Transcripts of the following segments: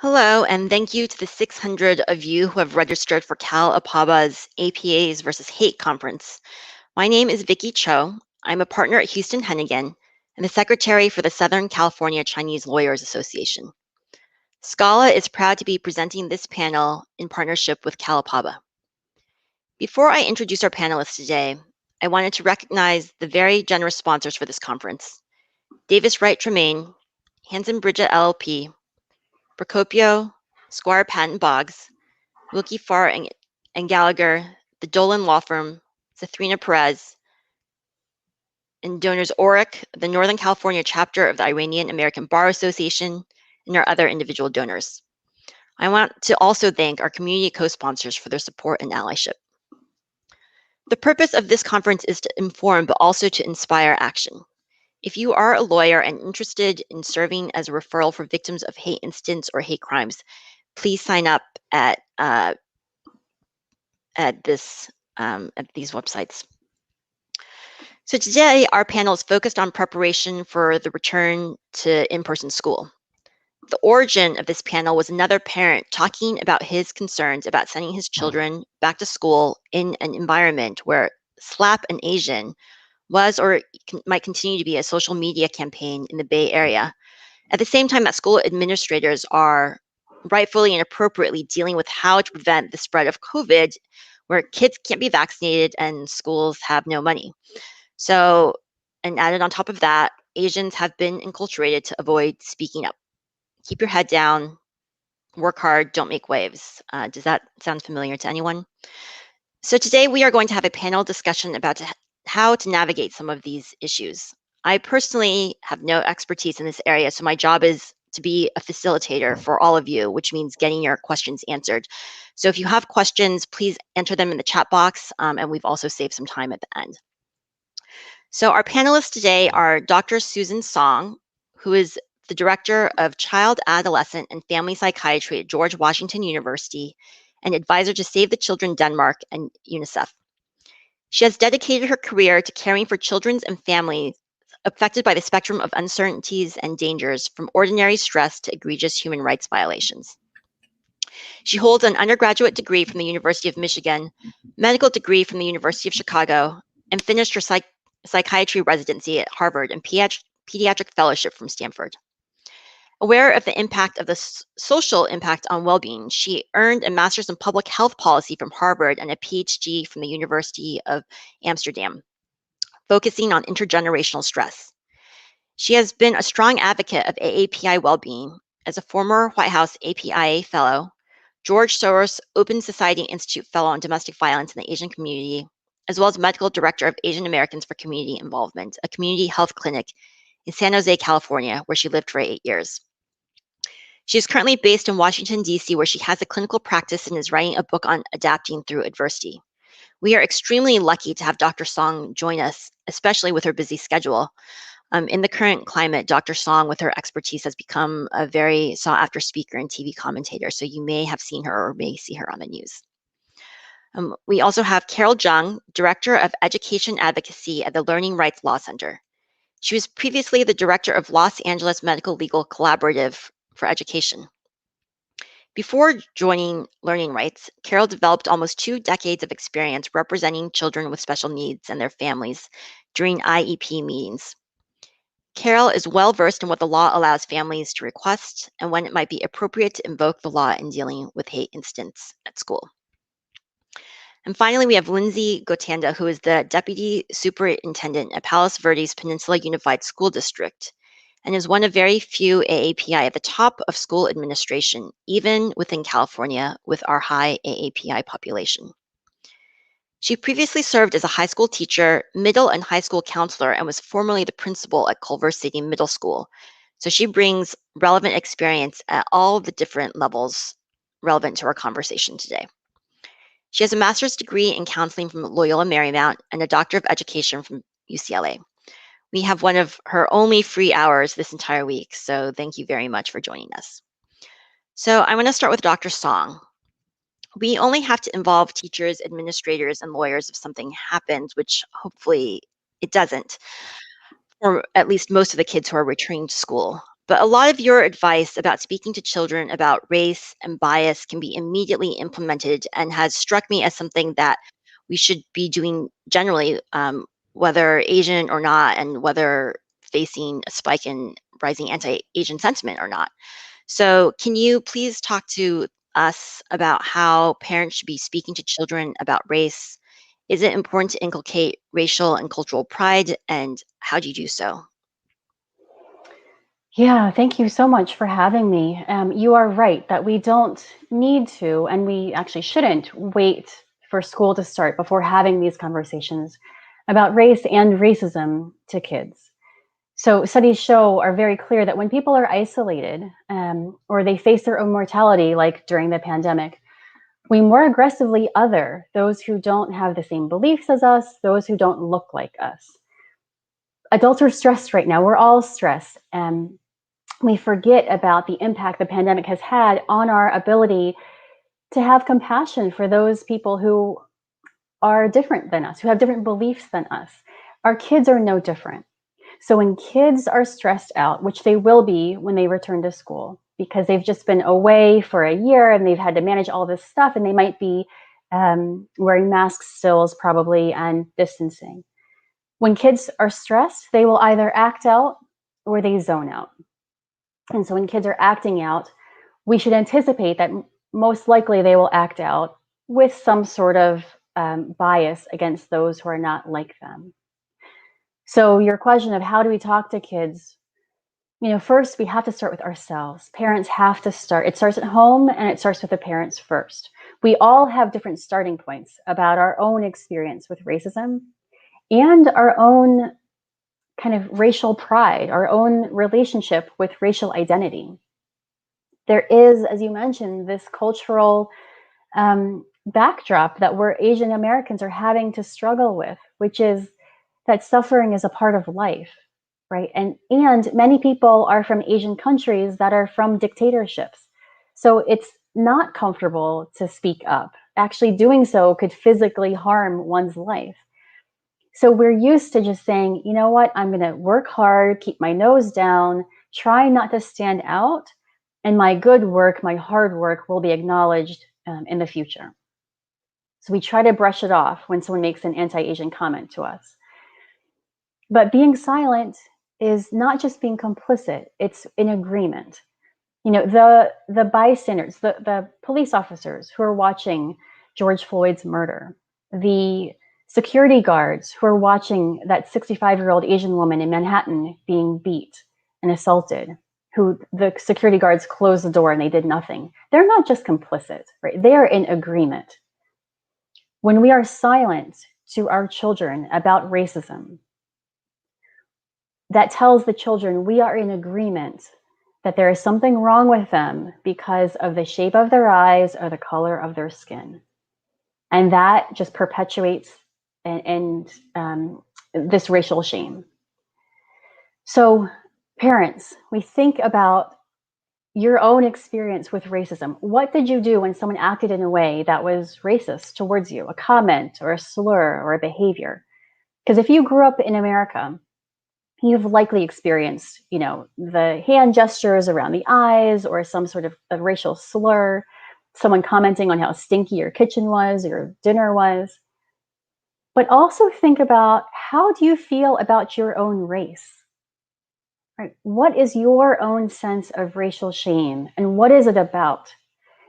Hello, and thank you to the 600 of you who have registered for Cal-APABA's APAs versus Hate conference. My name is Vicky Cho. I'm a partner at Houston Hennigan and the secretary for the Southern California Chinese Lawyers Association. Scala is proud to be presenting this panel in partnership with Cal-APABA. Before I introduce our panelists today, I wanted to recognize the very generous sponsors for this conference: Davis Wright Tremaine, Hanson Bridget LLP, Procopio, Squire Patton Boggs, Wilkie Farr and Gallagher, the Dolan Law Firm, Zathrina Perez, and donors Oric, the Northern California chapter of the Iranian American Bar Association, and our other individual donors. I want to also thank our community co-sponsors for their support and allyship. The purpose of this conference is to inform, but also to inspire action. If you are a lawyer and interested in serving as a referral for victims of hate incidents or hate crimes, please sign up at these websites. So today, our panel is focused on preparation for the return to in-person school. The origin of this panel was another parent talking about his concerns about sending his children back to school in an environment where Slap an Asian was or might continue to be a social media campaign in the Bay Area. At the same time that school administrators are rightfully and appropriately dealing with how to prevent the spread of COVID, where kids can't be vaccinated and schools have no money. So, and added on top of that, Asians have been enculturated to avoid speaking up. Keep your head down, work hard, don't make waves. Does that sound familiar to anyone? So today we are going to have a panel discussion about how to navigate some of these issues. I personally have no expertise in this area, so my job is to be a facilitator for all of you, which means getting your questions answered. So if you have questions, please enter them in the chat box, and we've also saved some time at the end. So our panelists today are Dr. Susan Song, who is the Director of Child, Adolescent, and Family Psychiatry at George Washington University and advisor to Save the Children Denmark and UNICEF. She has dedicated her career to caring for children and families affected by the spectrum of uncertainties and dangers, from ordinary stress to egregious human rights violations. She holds an undergraduate degree from the University of Michigan, medical degree from the University of Chicago, and finished her psychiatry residency at Harvard and pediatric fellowship from Stanford. Aware of the impact of the social impact on well-being, she earned a master's in public health policy from Harvard and a PhD from the University of Amsterdam, focusing on intergenerational stress. She has been a strong advocate of AAPI well-being. As a former White House APIA fellow, George Soros Open Society Institute fellow on domestic violence in the Asian community, as well as medical director of Asian Americans for Community Involvement, a community health clinic in San Jose, California, where she lived for 8 years. She is currently based in Washington, D.C., where she has a clinical practice and is writing a book on adapting through adversity. We are extremely lucky to have Dr. Song join us, especially with her busy schedule. In the current climate, Dr. Song, with her expertise, has become a very sought-after speaker and TV commentator, so you may have seen her or may see her on the news. We also have Carol Jung, Director of Education Advocacy at the Learning Rights Law Center. She was previously the Director of Los Angeles Medical Legal Collaborative for Education. Before joining Learning Rights, Carol developed almost 2 decades of experience representing children with special needs and their families during IEP meetings. Carol is well versed in what the law allows families to request and when it might be appropriate to invoke the law in dealing with hate incidents at school. And finally, we have Lindsay Gotanda, who is the Deputy Superintendent at Palos Verdes Peninsula Unified School District and is one of very few AAPI at the top of school administration, even within California with our high AAPI population. She previously served as a high school teacher, middle and high school counselor, and was formerly the principal at Culver City Middle School. So she brings relevant experience at all the different levels relevant to our conversation today. She has a master's degree in counseling from Loyola Marymount and a doctor of education from UCLA. We have one of her only free hours this entire week, so thank you very much for joining us. So I want to start with Dr. Song. We only have to involve teachers, administrators, and lawyers if something happens, which hopefully it doesn't, or at least most of the kids who are returning to school. but a lot of your advice about speaking to children about race and bias can be immediately implemented and has struck me as something that we should be doing generally, whether Asian or not, and whether facing a spike in rising anti-Asian sentiment or not. So, can you please talk to us about how parents should be speaking to children about race? Is it important to inculcate racial and cultural pride, and how do you do so? Yeah, thank you so much for having me. You are right that we don't need to, and we actually shouldn't wait for school to start before having these conversations about race and racism to kids. So, studies show are very clear that when people are isolated or they face their own mortality, like during the pandemic, we more aggressively other those who don't have the same beliefs as us, those who don't look like us. Adults are stressed right now. We're all stressed. We forget about the impact the pandemic has had on our ability to have compassion for those people who are different than us, who have different beliefs than us. Our kids are no different. So when kids are stressed out, which they will be when they return to school, because they've just been away for a year and they've had to manage all this stuff, and they might be wearing masks still, probably, and distancing. When kids are stressed, they will either act out or they zone out. And so when kids are acting out, we should anticipate that most likely they will act out with some sort of bias against those who are not like them. So your question of how do we talk to kids, first we have to start with ourselves. Parents have to start. It starts at home and it starts with the parents first. We all have different starting points about our own experience with racism and our own kind of racial pride, our own relationship with racial identity. There is, as you mentioned, this cultural backdrop that we're Asian Americans are having to struggle with, which is that suffering is a part of life, right? And many people are from Asian countries that are from dictatorships. So it's not comfortable to speak up. Actually, doing so could physically harm one's life. So we're used to just saying, you know what, I'm going to work hard, keep my nose down, try not to stand out, and my good work, my hard work will be acknowledged in the future. So we try to brush it off when someone makes an anti-Asian comment to us. But being silent is not just being complicit, it's in agreement. The bystanders, the police officers who are watching George Floyd's murder, the security guards who are watching that 65-year-old Asian woman in Manhattan being beat and assaulted, who the security guards closed the door and they did nothing. They're not just complicit, right? They are in agreement. When we are silent to our children about racism, that tells the children we are in agreement that there is something wrong with them because of the shape of their eyes or the color of their skin. And that just perpetuates this racial shame. So, parents, we think about your own experience with racism. What did you do when someone acted in a way that was racist towards you, a comment or a slur or a behavior? Because if you grew up in America, you've likely experienced, the hand gestures around the eyes or some sort of a racial slur, someone commenting on how stinky your kitchen was or your dinner was. But also think about, how do you feel about your own race? Right? What is your own sense of racial shame and what is it about?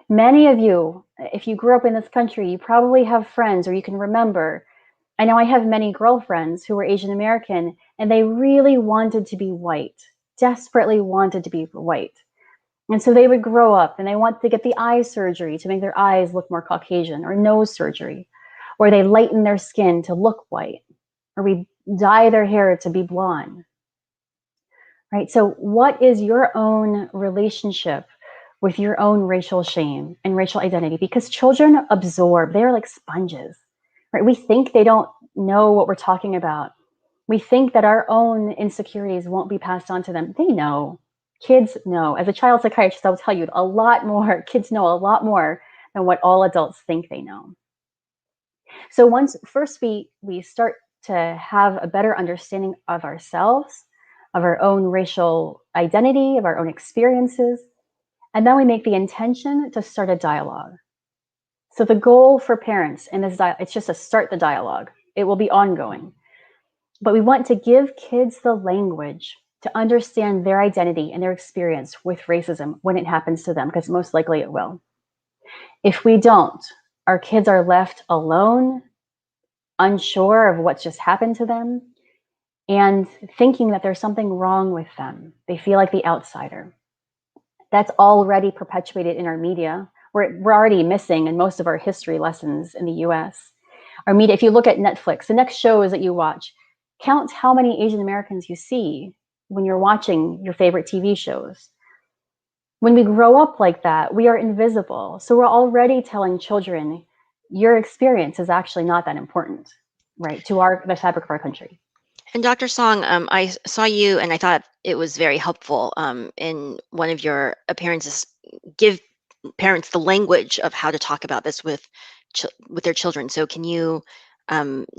Many of you, if you grew up in this country, you probably have friends or you can remember. I know I have many girlfriends who were Asian American and they really wanted to be white, desperately wanted to be white. And so they would grow up and they want to get the eye surgery to make their eyes look more Caucasian, or nose surgery, or they lighten their skin to look white, or we dye their hair to be blonde. Right? So what is your own relationship with your own racial shame and racial identity? Because children absorb, they're like sponges, right? We think they don't know what we're talking about. We think that our own insecurities won't be passed on to them. They know. Kids know. As a child psychiatrist, I'll tell you a lot more. Kids know a lot more than what all adults think they know. So once first we start to have a better understanding of ourselves, of our own racial identity, of our own experiences. And then we make the intention to start a dialogue. So the goal for parents in this it's just to start the dialogue. It will be ongoing. But we want to give kids the language to understand their identity and their experience with racism when it happens to them, because most likely it will. If we don't, our kids are left alone, unsure of what's just happened to them, and thinking that there's something wrong with them. They feel like the outsider. That's already perpetuated in our media. We're already missing in most of our history lessons in the US. Our media, if you look at Netflix, the next shows that you watch, count how many Asian Americans you see when you're watching your favorite TV shows. When we grow up like that, we are invisible. So we're already telling children, your experience is actually not that important, right, to the fabric of our country. And Dr. Song, I saw you and I thought it was very helpful in one of your appearances, give parents the language of how to talk about this with their children. So can you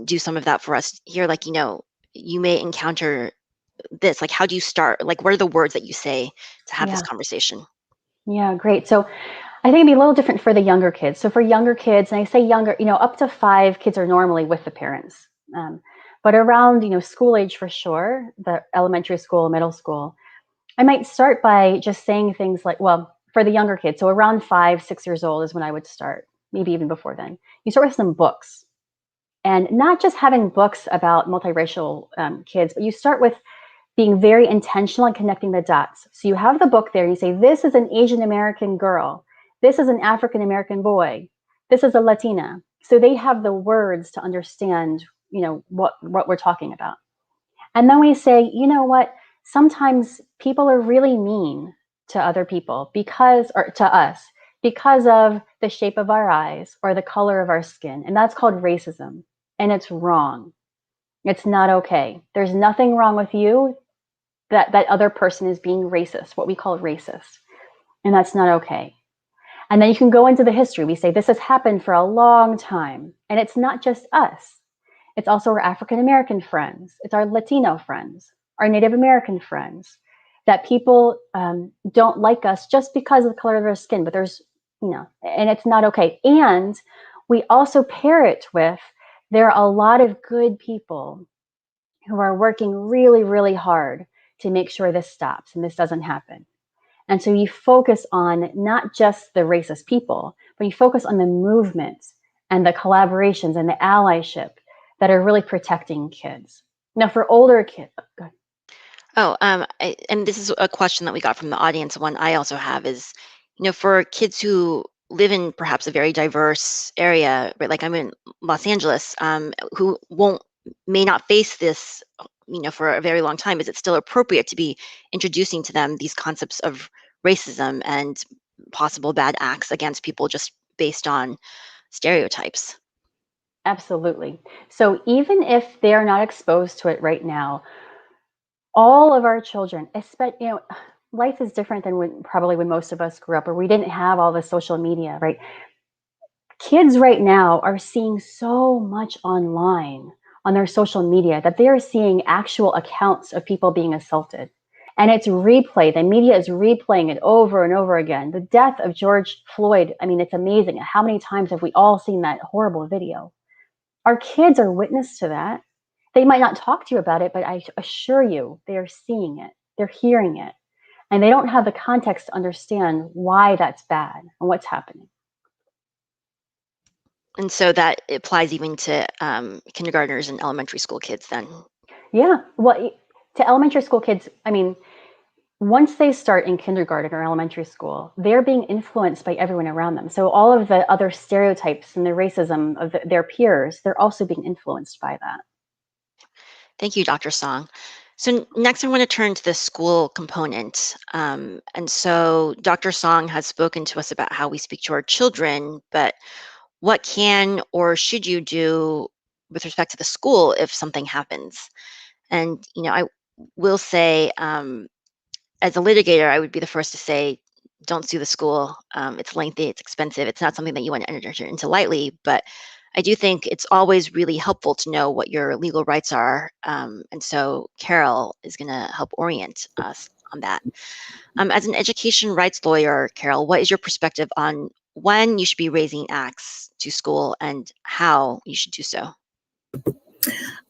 do some of that for us here? Like, you may encounter this, like, how do you start? Like, what are the words that you say to have this Yeah. conversation? Yeah, great. So I think it'd be a little different for the younger kids. So for younger kids, and I say younger, up to 5 kids are normally with the parents. But around, school age for sure, the elementary school, middle school, I might start by just saying things like, well, for the younger kids, so around 5, 6 years old is when I would start, maybe even before then. You start with some books. And not just having books about multiracial kids, but you start with being very intentional and connecting the dots. So you have the book there and you say, this is an Asian American girl. This is an African American boy. This is a Latina. So they have the words to understand, what we're talking about. And then we say, you know what? Sometimes people are really mean to other people or to us, because of the shape of our eyes or the color of our skin. And that's called racism. And it's wrong. It's not okay. There's nothing wrong with you. That other person is being racist, what we call racist. And that's not okay. And then you can go into the history. We say this has happened for a long time. And it's not just us. It's also our African American friends. It's our Latino friends, our Native American friends, that people don't like us just because of the color of their skin. But there's, and it's not okay. And we also pair it with, there are a lot of good people who are working really, really hard to make sure this stops and this doesn't happen. And so you focus on not just the racist people, but you focus on the movements and the collaborations and the allyship that are really protecting kids. Now, for older kids, go ahead. Oh, and this is a question that we got from the audience. One I also have is, for kids who live in perhaps a very diverse area, right? Like I'm in Los Angeles, who may not face this, for a very long time. Is it still appropriate to be introducing to them these concepts of racism and possible bad acts against people just based on stereotypes? Absolutely. So even if they're not exposed to it right now, all of our children, especially, life is different than when most of us grew up, or we didn't have all the social media, right? Kids right now are seeing so much online on their social media that they are seeing actual accounts of people being assaulted. And it's replay. The media is replaying it over and over again. The death of George Floyd, I mean, it's amazing. How many times have we all seen that horrible video? Our kids are witness to that. They might not talk to you about it, but I assure you, they are seeing it. They're hearing it. And they don't have the context to understand why that's bad and what's happening. And so that applies even to kindergartners and elementary school kids then. Yeah. Well, to elementary school kids, I mean, once they start in kindergarten or elementary school, they're being influenced by everyone around them. So all of the other stereotypes and the racism of their peers, they're also being influenced by that. Thank you, Dr. Song. So next I want to turn to the school component. And so Dr. Song has spoken to us about how we speak to our children, but what can or should you do with respect to the school if something happens? And, I will say, as a litigator, I would be the first to say, don't sue the school. It's lengthy, it's expensive. It's not something that you want to enter into lightly, but I do think it's always really helpful to know what your legal rights are. And so Carol is going to help orient us on that. As an education rights lawyer, Carol, what is your perspective on when you should be raising acts to school and how you should do so?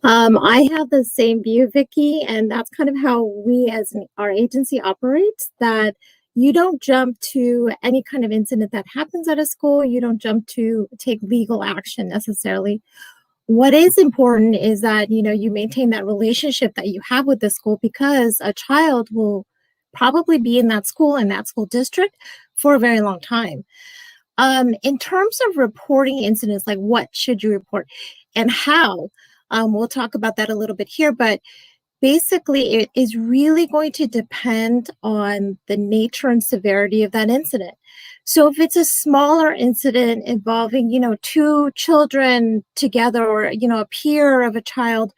I have the same view, Vicki, and that's kind of how we as our agency operates, that you don't jump to any kind of incident that happens at a school. You don't jump to take legal action necessarily. What is important is that, you maintain that relationship that you have with the school, because a child will probably be in that school district for a very long time. In terms of reporting incidents, like what should you report and how, we'll talk about that a little bit here, but basically it is really going to depend on the nature and severity of that incident. So if it's a smaller incident involving, two children together, or, a peer of a child,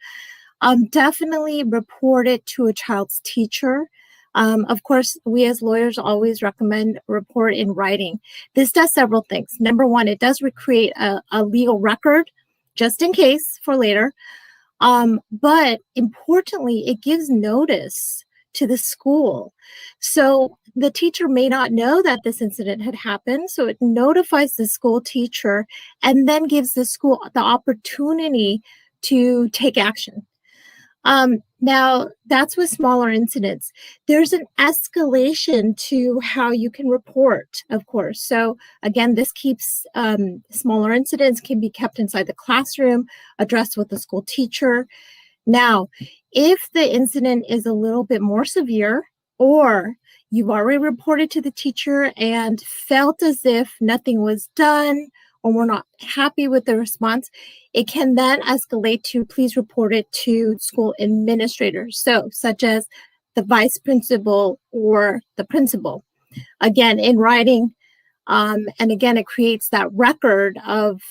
definitely report it to a child's teacher. Of course, we as lawyers always recommend report in writing. This does several things. Number one, it does recreate a legal record just in case for later. But importantly, it gives notice to the school. So the teacher may not know that this incident had happened. So it notifies the school teacher and then gives the school the opportunity to take action. Now, that's with smaller incidents. There's an escalation to how you can report, of course. So again, this keeps smaller incidents can be kept inside the classroom, addressed with the school teacher. Now, if the incident is a little bit more severe, or you've already reported to the teacher and felt as if nothing was done, or we're not happy with the response, it can then escalate to please report it to school administrators. So such as the vice principal or the principal, again, in writing. And again, it creates that record of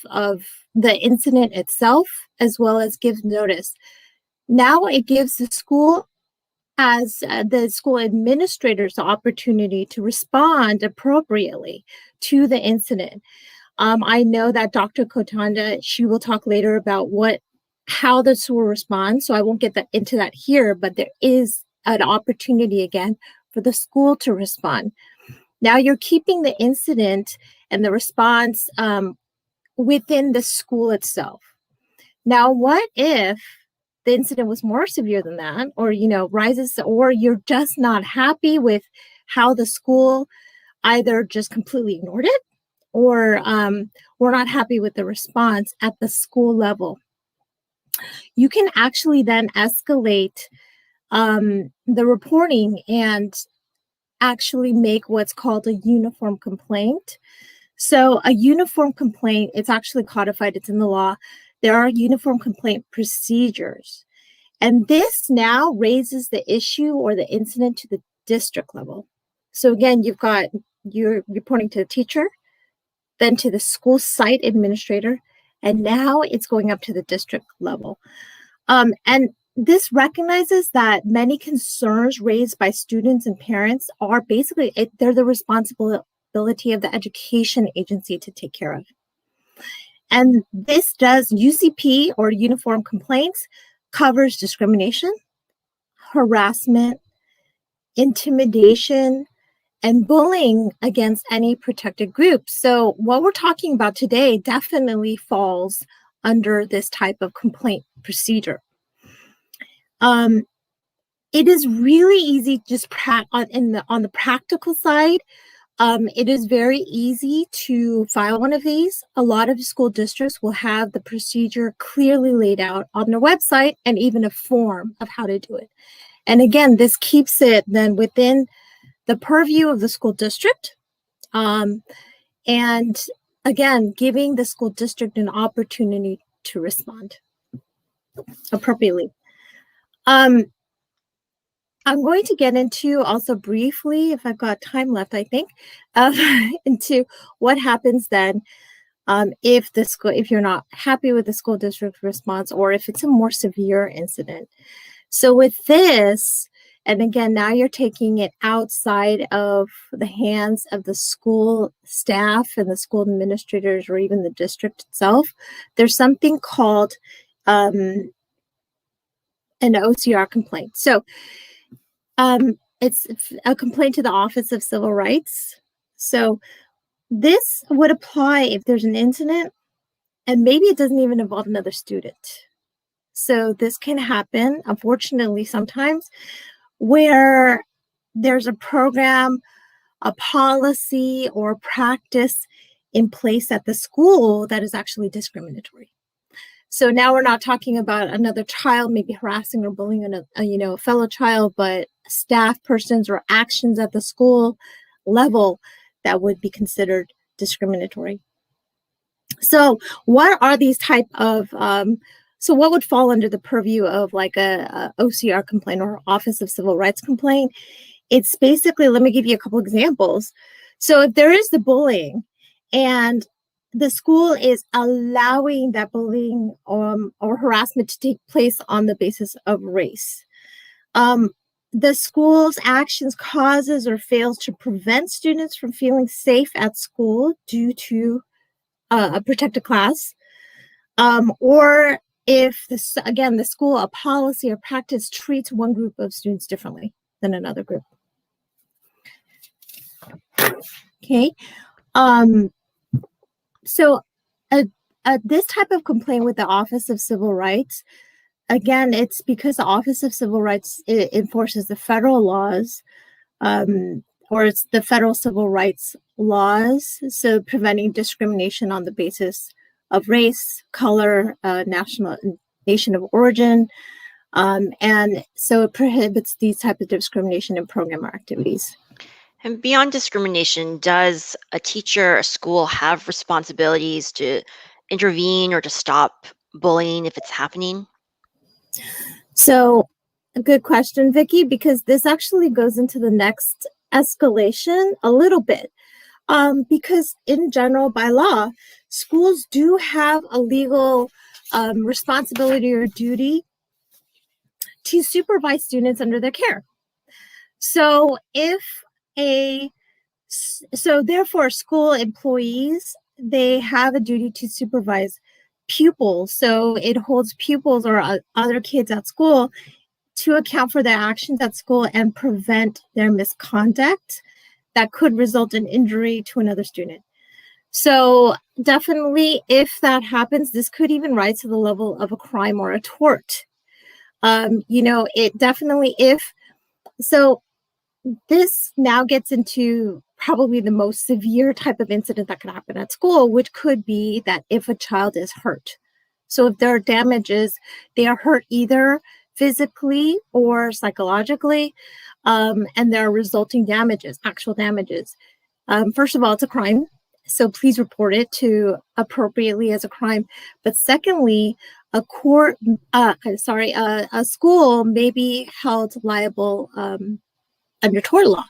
the incident itself, as well as gives notice. Now it gives the school as the school administrators the opportunity to respond appropriately to the incident. I know that Dr. Gotanda, she will talk later about how the school responds, so I won't get into that here, but there is an opportunity again for the school to respond. Now you're keeping the incident and the response within the school itself. Now, what if the incident was more severe than that, or, rises, or you're just not happy with how the school either just completely ignored it, or we're not happy with the response at the school level? You can actually then escalate the reporting and actually make what's called a uniform complaint. So a uniform complaint, it's actually codified, it's in the law. There are uniform complaint procedures. And this now raises the issue or the incident to the district level. So again, you're reporting to the teacher, then to the school site administrator, and now it's going up to the district level. And this recognizes that many concerns raised by students and parents are basically, they're the responsibility of the education agency to take care of. And this does UCP, or uniform complaints, covers discrimination, harassment, intimidation, and bullying against any protected group. So what we're talking about today definitely falls under this type of complaint procedure. It is really easy just on the practical side. It is very easy to file one of these. A lot of school districts will have the procedure clearly laid out on their website, and even a form of how to do it. And again, this keeps it then within the purview of the school district. And again, giving the school district an opportunity to respond appropriately. I'm going to get into also briefly, if I've got time left, I think, into what happens then if you're not happy with the school district response, or if it's a more severe incident. So with this, And again, now you're taking it outside of the hands of the school staff and the school administrators or even the district itself. There's something called an OCR complaint. So it's a complaint to the Office of Civil Rights. So this would apply if there's an incident and maybe it doesn't even involve another student. So this can happen, unfortunately, sometimes where there's a program, a policy, or practice in place at the school that is actually discriminatory. So now we're not talking about another child maybe harassing or bullying a fellow child, but staff persons or actions at the school level that would be considered discriminatory. So what are these type of so what would fall under the purview of like a OCR complaint or Office of Civil Rights complaint? It's basically, let me give you a couple examples. So if there is the bullying and the school is allowing that bullying or harassment to take place on the basis of race, the school's actions causes or fails to prevent students from feeling safe at school due to a protected class, or if the school, a policy or practice treats one group of students differently than another group. Okay. So this type of complaint with the Office of Civil Rights, again, it's because the Office of Civil Rights enforces the federal laws, or it's the federal civil rights laws, so preventing discrimination on the basis of race, color, nation of origin, and so it prohibits these types of discrimination in program or activities. And beyond discrimination, does a teacher, a school have responsibilities to intervene or to stop bullying if it's happening? So a good question, Vicki, because this actually goes into the next escalation a little bit. Because in general, by law, schools do have a legal responsibility or duty to supervise students under their care. So therefore school employees, they have a duty to supervise pupils. So it holds pupils or other kids at school to account for their actions at school and prevent their misconduct that could result in injury to another student. So definitely, if that happens, this could even rise to the level of a crime or a tort. It definitely, this now gets into probably the most severe type of incident that could happen at school, which could be that if a child is hurt. So if there are damages, they are hurt either physically or psychologically, and there are resulting damages, actual damages. First of all, it's a crime, so please report it to appropriately as a crime. But secondly, a school may be held liable under tort law.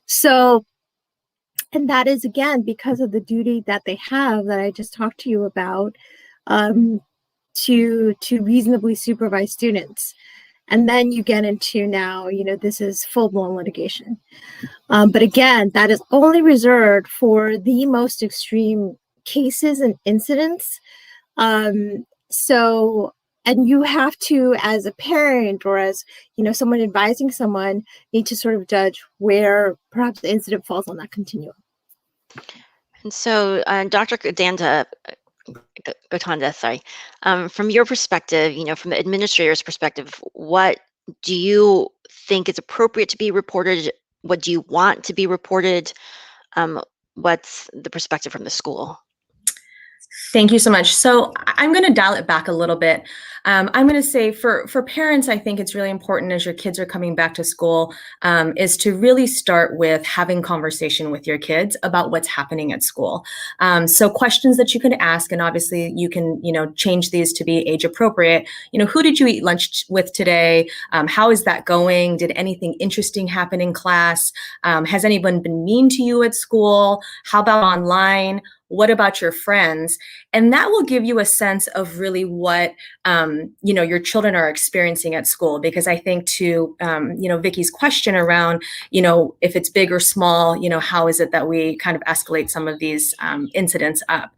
So, and that is again because of the duty that they have that I just talked to you about, to reasonably supervise students. And then you get into now, this is full-blown litigation. But again, that is only reserved for the most extreme cases and incidents. And you have to, as a parent or as, someone advising someone, need to sort of judge where perhaps the incident falls on that continuum. And so, Dr. Gotanda, from your perspective, from the administrator's perspective, what do you think is appropriate to be reported? What do you want to be reported? What's the perspective from the school? Thank you so much. So I'm going to dial it back a little bit. I'm going to say for parents, I think it's really important as your kids are coming back to school is to really start with having conversation with your kids about what's happening at school. So questions that you can ask, and obviously you can, change these to be age appropriate. Who did you eat lunch with today? How is that going? Did anything interesting happen in class? Has anyone been mean to you at school? How about online? What about your friends? And that will give you a sense of really what your children are experiencing at school. Because I think to, Vicky's question around, if it's big or small, how is it that we kind of escalate some of these incidents up?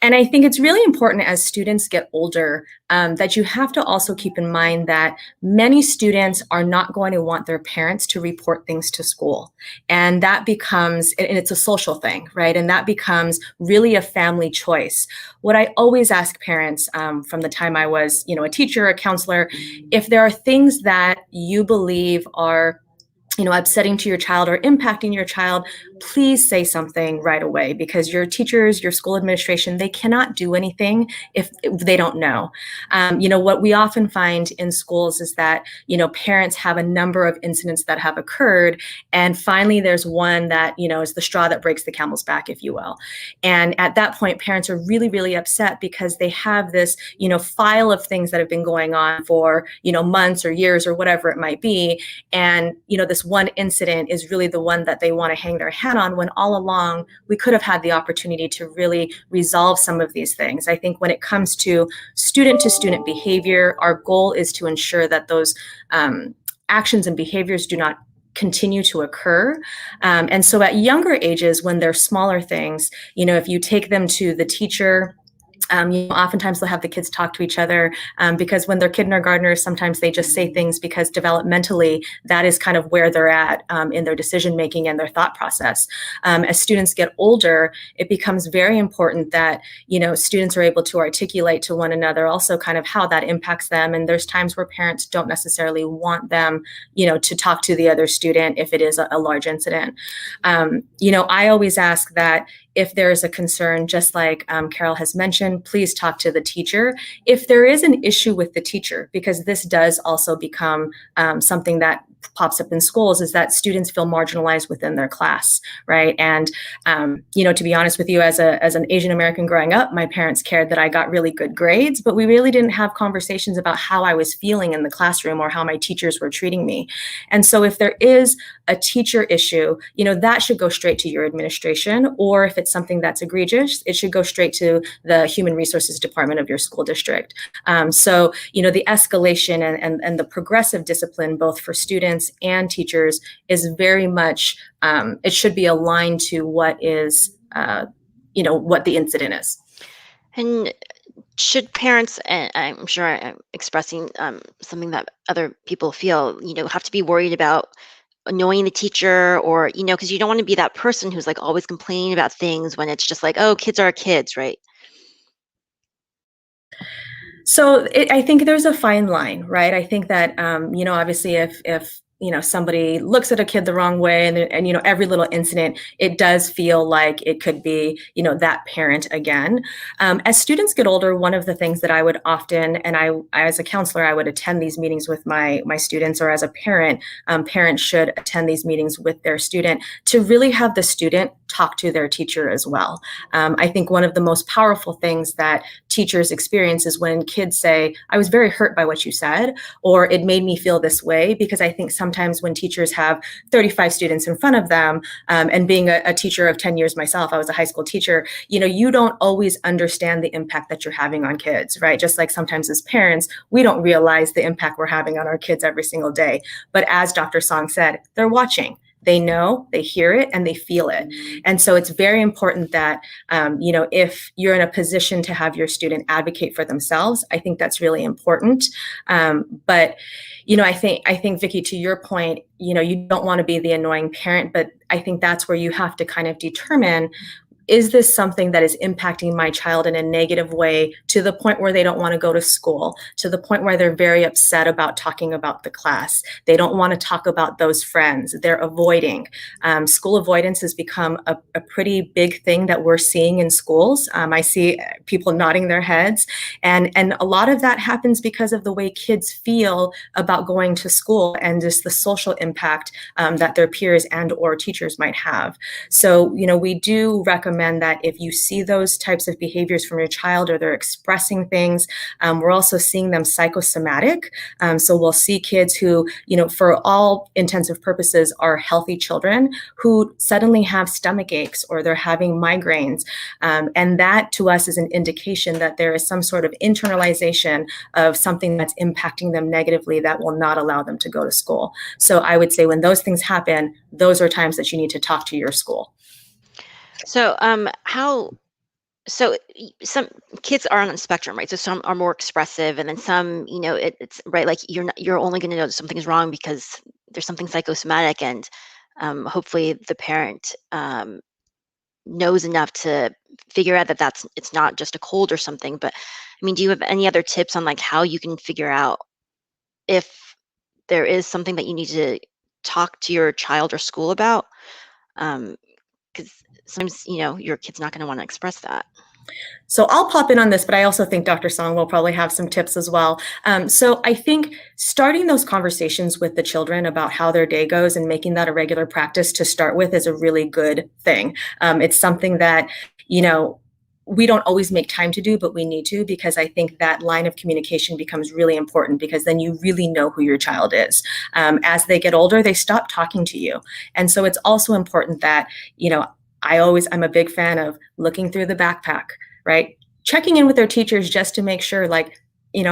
And I think it's really important as students get older that you have to also keep in mind that many students are not going to want their parents to report things to school. And that becomes, and it's a social thing, right? And that becomes really a family choice. What I always ask parents from the time I was, a teacher, a counselor, if there are things that you believe are upsetting to your child or impacting your child, please say something right away, because your teachers, your school administration, they cannot do anything if they don't know. What we often find in schools is that, parents have a number of incidents that have occurred. And finally, there's one that, is the straw that breaks the camel's back, if you will. And at that point, parents are really, really upset because they have this, file of things that have been going on for, months or years or whatever it might be. And, this one incident is really the one that they want to hang their hat on, when all along we could have had the opportunity to really resolve some of these things. I think when it comes to student behavior, our goal is to ensure that those actions and behaviors do not continue to occur. And so at younger ages, when they're smaller things, if you take them to the teacher, oftentimes they'll have the kids talk to each other because when they're kindergartners, sometimes they just say things because developmentally, that is kind of where they're at in their decision making and their thought process. As students get older, it becomes very important that, students are able to articulate to one another also kind of how that impacts them. And there's times where parents don't necessarily want them, to talk to the other student if it is a large incident. I always ask that if there is a concern, just like Carol has mentioned, please talk to the teacher. If there is an issue with the teacher, because this does also become something that pops up in schools, is that students feel marginalized within their class, right? And, to be honest with you, as an Asian American growing up, my parents cared that I got really good grades, but we really didn't have conversations about how I was feeling in the classroom or how my teachers were treating me. And so if there is a teacher issue, that should go straight to your administration, or if it's something that's egregious, it should go straight to the human resources department of your school district. So, the escalation and the progressive discipline, both for students and teachers, is very much, it should be aligned to what is, what the incident is. And should parents, and I'm sure I'm expressing something that other people feel, have to be worried about annoying the teacher, or, because you don't want to be that person who's like always complaining about things when it's just like, oh, kids are kids, right? So I think there's a fine line, right? I think that, obviously if somebody looks at a kid the wrong way and every little incident, it does feel like it could be, that parent again. As students get older, one of the things that I would often, and I, as a counselor, I would attend these meetings with my students, or as a parent, parents should attend these meetings with their student to really have the student talk to their teacher as well. I think one of the most powerful things that teachers experience is when kids say, I was very hurt by what you said, or it made me feel this way, because I think sometimes when teachers have 35 students in front of them, and being a teacher of 10 years myself, I was a high school teacher, you don't always understand the impact that you're having on kids, right? Just like sometimes as parents, we don't realize the impact we're having on our kids every single day. But as Dr. Song said, they're watching. They know, they hear it, and they feel it. And so it's very important that, if you're in a position to have your student advocate for themselves, I think that's really important. But I think, Vicki, to your point, you don't want to be the annoying parent, but I think that's where you have to kind of determine, is this something that is impacting my child in a negative way to the point where they don't want to go to school, to the point where they're very upset about talking about the class? They don't want to talk about those friends. They're avoiding. School avoidance has become a pretty big thing that we're seeing in schools. I see people nodding their heads. And a lot of that happens because of the way kids feel about going to school and just the social impact that their peers and or teachers might have. So, we do recommend recommend that if you see those types of behaviors from your child or they're expressing things, we're also seeing them psychosomatic. So we'll see kids who, for all intensive purposes are healthy children who suddenly have stomach aches or they're having migraines. And that to us is an indication that there is some sort of internalization of something that's impacting them negatively that will not allow them to go to school. So I would say when those things happen, those are times that you need to talk to your school. So, some kids are on the spectrum, right? So some are more expressive, and then some, it's right. Like you're only going to know that something's wrong because there's something psychosomatic, and hopefully the parent knows enough to figure out that it's not just a cold or something. But I mean, do you have any other tips on like how you can figure out if there is something that you need to talk to your child or school about? Because sometimes your kid's not going to want to express that. So I'll pop in on this, but I also think Dr. Song will probably have some tips as well. So I think starting those conversations with the children about how their day goes and making that a regular practice to start with is a really good thing. It's something that, we don't always make time to do, but we need to, because I think that line of communication becomes really important, because then you really know who your child is. As they get older, they stop talking to you. And so it's also important that, I'm a big fan of looking through the backpack, right? Checking in with their teachers just to make sure, like,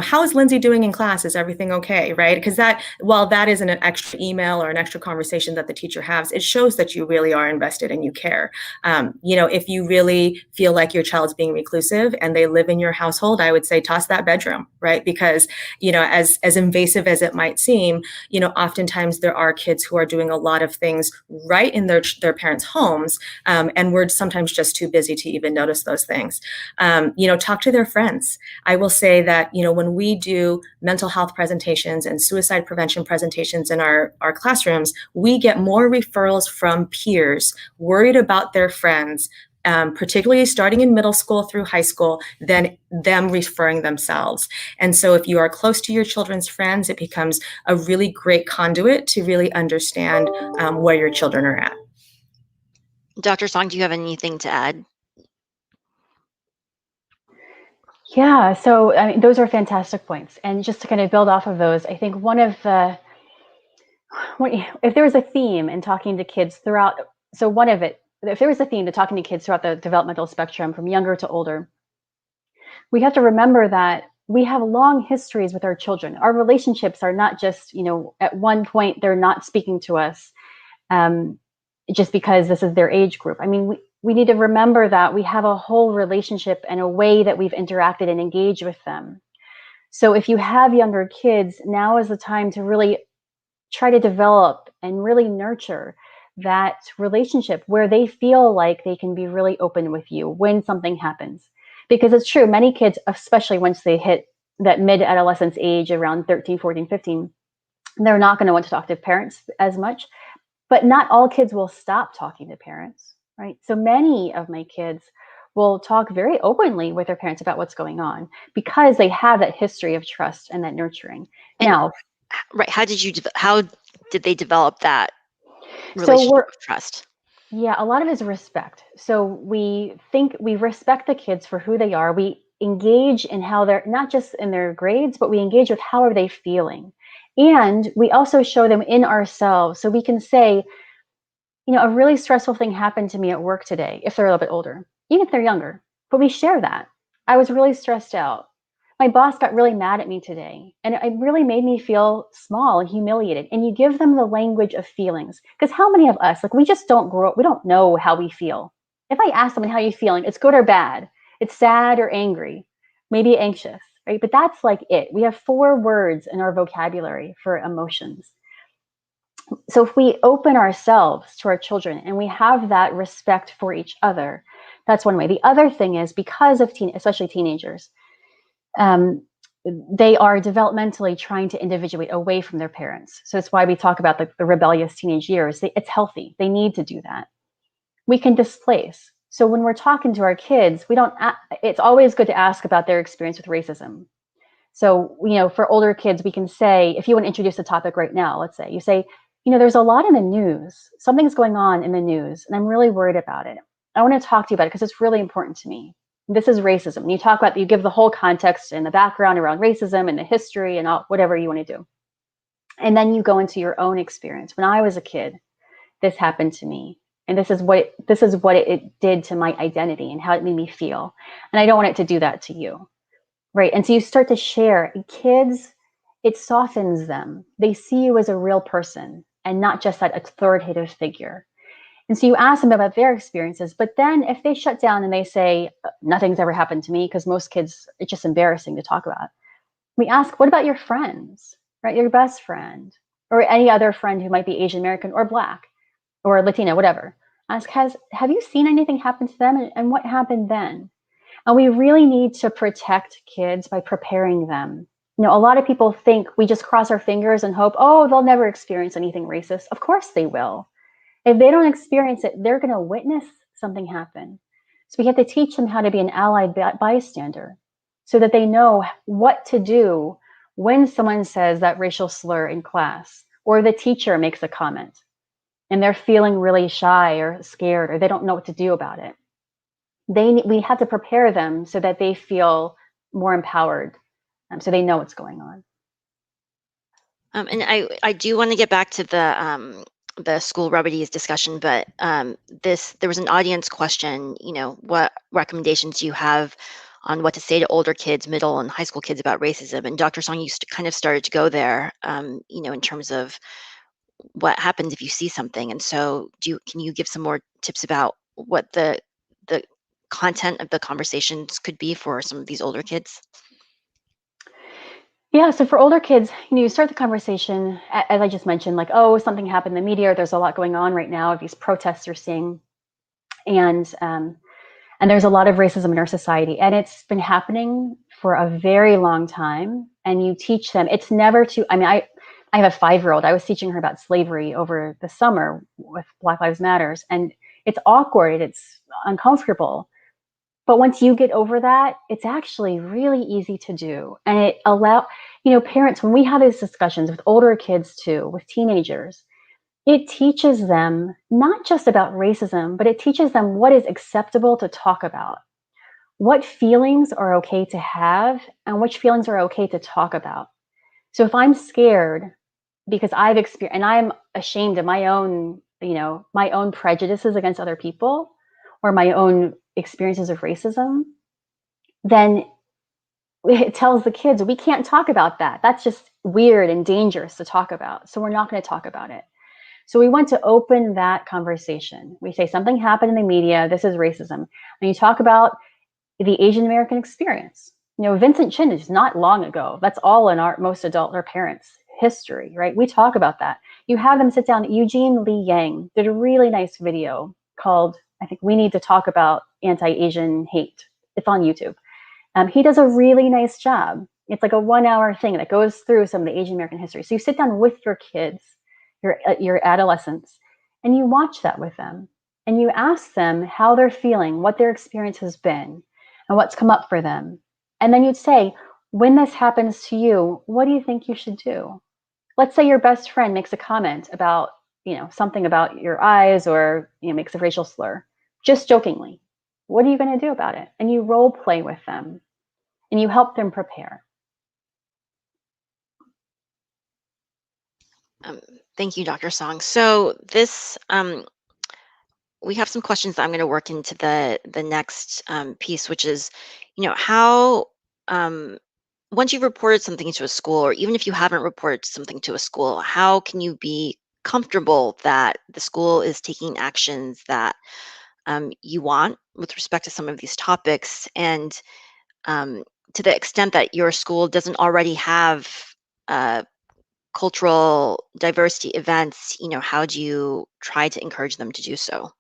how is Lindsay doing in class? Is everything okay, right? Because while that isn't an extra email or an extra conversation that the teacher has, it shows that you really are invested and you care. If you really feel like your child's being reclusive and they live in your household, I would say toss that bedroom, right? Because, as invasive as it might seem, oftentimes there are kids who are doing a lot of things right in their parents' homes, and we're sometimes just too busy to even notice those things. Talk to their friends. I will say that, when we do mental health presentations and suicide prevention presentations in our classrooms, we get more referrals from peers worried about their friends, particularly starting in middle school through high school, than them referring themselves. And so if you are close to your children's friends, it becomes a really great conduit to really understand where your children are at. Dr. Song, do you have anything to add? Yeah, so I mean, those are fantastic points. And just to kind of build off of those, I think if there was a theme in talking to kids throughout, if there was a theme to talking to kids throughout the developmental spectrum from younger to older, we have to remember that we have long histories with our children. Our relationships are not just, at one point they're not speaking to us just because this is their age group. I mean, we need to remember that we have a whole relationship and a way that we've interacted and engaged with them. So if you have younger kids, now is the time to really try to develop and really nurture that relationship where they feel like they can be really open with you when something happens. Because it's true, many kids, especially once they hit that mid-adolescence age around 13, 14, 15, they're not going to want to talk to parents as much. But not all kids will stop talking to parents, right? So many of my kids will talk very openly with their parents about what's going on because they have that history of trust and that nurturing. Now, right, how did they develop that relationship of trust? Yeah, a lot of it is respect. So we respect the kids for who they are. We engage in how they're, not just in their grades, but we engage with how are they feeling. And we also show them in ourselves. So we can say, a really stressful thing happened to me at work today, if they're a little bit older, even if they're younger. But we share that. I was really stressed out. My boss got really mad at me today, and it really made me feel small and humiliated. And you give them the language of feelings. Because how many of us, we just don't grow up, we don't know how we feel. If I ask someone, how are you feeling? It's good or bad. It's sad or angry, maybe anxious, right? But that's it. We have 4 words in our vocabulary for emotions. So if we open ourselves to our children and we have that respect for each other, that's one way. The other thing is, because of especially teenagers, they are developmentally trying to individuate away from their parents. So that's why we talk about the rebellious teenage years. It's healthy. They need to do that. We can displace. So when we're talking to our kids, it's always good to ask about their experience with racism. So, for older kids, we can say, if you want to introduce a topic right now, let's say, you say, there's a lot in the news. Something's going on in the news, and I'm really worried about it. I want to talk to you about it because it's really important to me. This is racism. And you talk about, you give the whole context and the background around racism and the history and all, whatever you want to do. And then you go into your own experience. When I was a kid, this happened to me. And this is what it did to my identity and how it made me feel. And I don't want it to do that to you. Right. And so you start to share. Kids, it softens them. They see you as a real person and not just that authoritative figure. And so you ask them about their experiences, but then if they shut down and they say, nothing's ever happened to me, because most kids, it's just embarrassing to talk about. We ask, what about your friends, right? Your best friend or any other friend who might be Asian American or Black or Latina, whatever. Ask, have you seen anything happen to them and what happened then? And we really need to protect kids by preparing them. You know, a lot of people think we just cross our fingers and hope, oh, they'll never experience anything racist. Of course they will. If they don't experience it, they're going to witness something happen. So we have to teach them how to be an allied bystander so that they know what to do when someone says that racial slur in class or the teacher makes a comment and they're feeling really shy or scared or they don't know what to do about it. We have to prepare them so that they feel more empowered, so they know what's going on. And I do want to get back to the school remedies discussion, but there was an audience question. You know, what recommendations do you have on what to say to older kids, middle and high school kids about racism? And Dr. Song, you kind of started to go there. You know, in terms of what happens if you see something. And so, can you give some more tips about what the content of the conversations could be for some of these older kids? Yeah, so for older kids, you know, you start the conversation, as I just mentioned, like, oh, something happened in the media, or there's a lot going on right now, these protests you're seeing, and there's a lot of racism in our society, and it's been happening for a very long time. And you teach them, it's never to. I mean, I have a 5-year-old. I was teaching her about slavery over the summer with Black Lives Matters, and it's awkward, it's uncomfortable. But once you get over that, it's actually really easy to do. And it parents, when we have these discussions with older kids too, with teenagers, it teaches them not just about racism, but it teaches them what is acceptable to talk about, what feelings are okay to have, and which feelings are okay to talk about. So if I'm scared because I've experienced, and I'm ashamed of my own prejudices against other people, or my own experiences of racism, then it tells the kids, we can't talk about that. That's just weird and dangerous to talk about. So we're not going to talk about it. So we want to open that conversation. We say something happened in the media. This is racism. And you talk about the Asian American experience. You know, Vincent Chin is not long ago. That's all in most adult or parents' history, right? We talk about that. You have them sit down. Eugene Lee Yang did a really nice video called, I think, We Need to Talk About Anti-Asian Hate. It's on YouTube. He does a really nice job. It's like a 1-hour thing that goes through some of the Asian American history. So you sit down with your kids, your adolescents, and you watch that with them. And you ask them how they're feeling, what their experience has been, and what's come up for them. And then you'd say, when this happens to you, what do you think you should do? Let's say your best friend makes a comment about, something about your eyes, or, makes a racial slur, just jokingly. What are you going to do about it? And you role play with them and you help them prepare. Thank you, Dr. Song. So this, we have some questions that I'm going to work into the next piece, which is, how, once you've reported something to a school, or even if you haven't reported something to a school, how can you be comfortable that the school is taking actions that you want with respect to some of these topics? And to the extent that your school doesn't already have cultural diversity events, how do you try to encourage them to do so?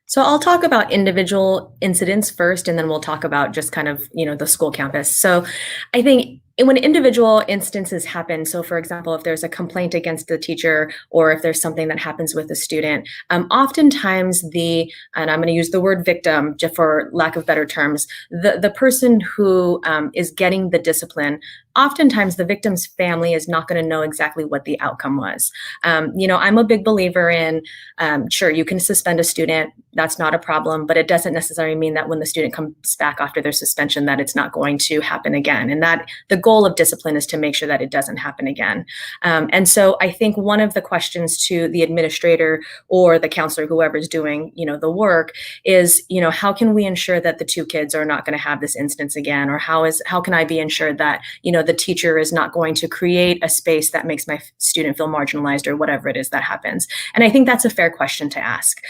So I'll talk about individual incidents first, and then we'll talk about just kind of, the school campus. So I think when individual instances happen, so for example, if there's a complaint against the teacher or if there's something that happens with a student, oftentimes and I'm going to use the word victim just for lack of better terms, the person who is getting the discipline, oftentimes the victim's family is not going to know exactly what the outcome was. I'm a big believer in, sure, you can suspend a student, that's not a problem, but it doesn't necessarily mean that when the student comes back after their suspension that it's not going to happen again. And that the goal of discipline is to make sure that it doesn't happen again. And so I think one of the questions to the administrator or the counselor, whoever's doing, the work is, how can we ensure that the two kids are not going to have this instance again? Or how can I be ensured that, the teacher is not going to create a space that makes my student feel marginalized or whatever it is that happens? And I think that's a fair question to ask.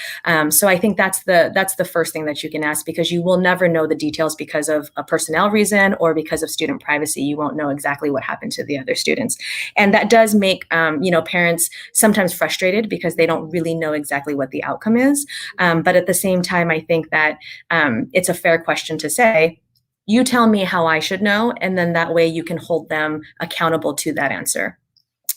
So I think that's the first thing that you can ask, because you will never know the details because of a personnel reason or because of student privacy. You won't know exactly what happened to the other students. And that does make, parents sometimes frustrated because they don't really know exactly what the outcome is. But at the same time, I think that it's a fair question to say, you tell me how I should know, and then that way you can hold them accountable to that answer.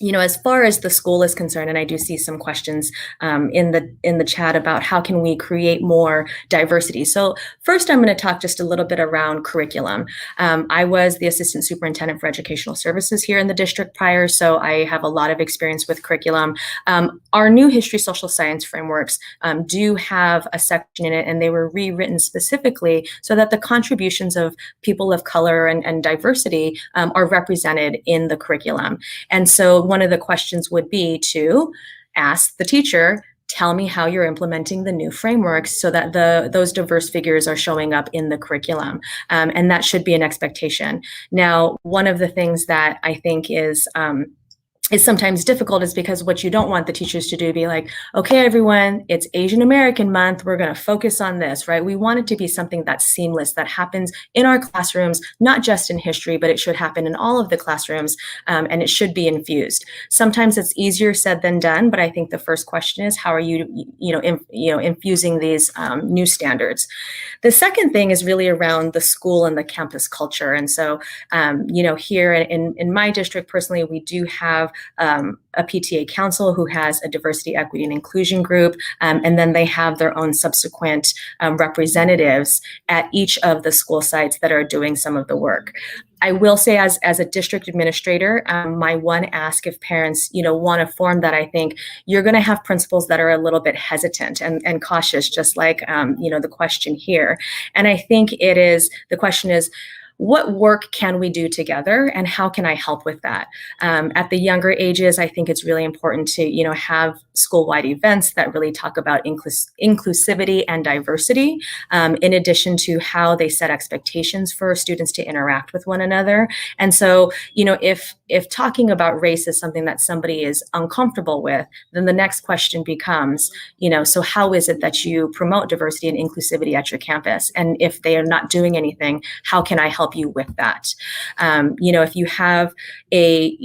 As far as the school is concerned, and I do see some questions in the chat about how can we create more diversity. So first, I'm going to talk just a little bit around curriculum. I was the assistant superintendent for educational services here in the district prior, so I have a lot of experience with curriculum. Our new history social science frameworks do have a section in it, and they were rewritten specifically so that the contributions of people of color and diversity are represented in the curriculum. And so one of the questions would be to ask the teacher, tell me how you're implementing the new frameworks so that those diverse figures are showing up in the curriculum. And that should be an expectation. Now, one of the things that I think is sometimes difficult is because what you don't want the teachers to do be like, okay, everyone, it's Asian American month. We're going to focus on this, right? We want it to be something that's seamless, that happens in our classrooms, not just in history, but it should happen in all of the classrooms, and it should be infused. Sometimes it's easier said than done, but I think the first question is, how are you, infusing these new standards? The second thing is really around the school and the campus culture. And so, here in my district, personally, we do have a PTA council who has a diversity, equity, and inclusion group, and then they have their own subsequent representatives at each of the school sites that are doing some of the work. I will say, as a district administrator, my one ask if parents, want to form that, I think you're going to have principals that are a little bit hesitant and cautious, just like, the question here. And I think the question is, what work can we do together, and how can I help with that? At the younger ages, I think it's really important to, have school-wide events that really talk about inclusivity and diversity, in addition to how they set expectations for students to interact with one another. And so, if talking about race is something that somebody is uncomfortable with, then the next question becomes, so how is it that you promote diversity and inclusivity at your campus? And if they are not doing anything, how can I help you with that? If you have a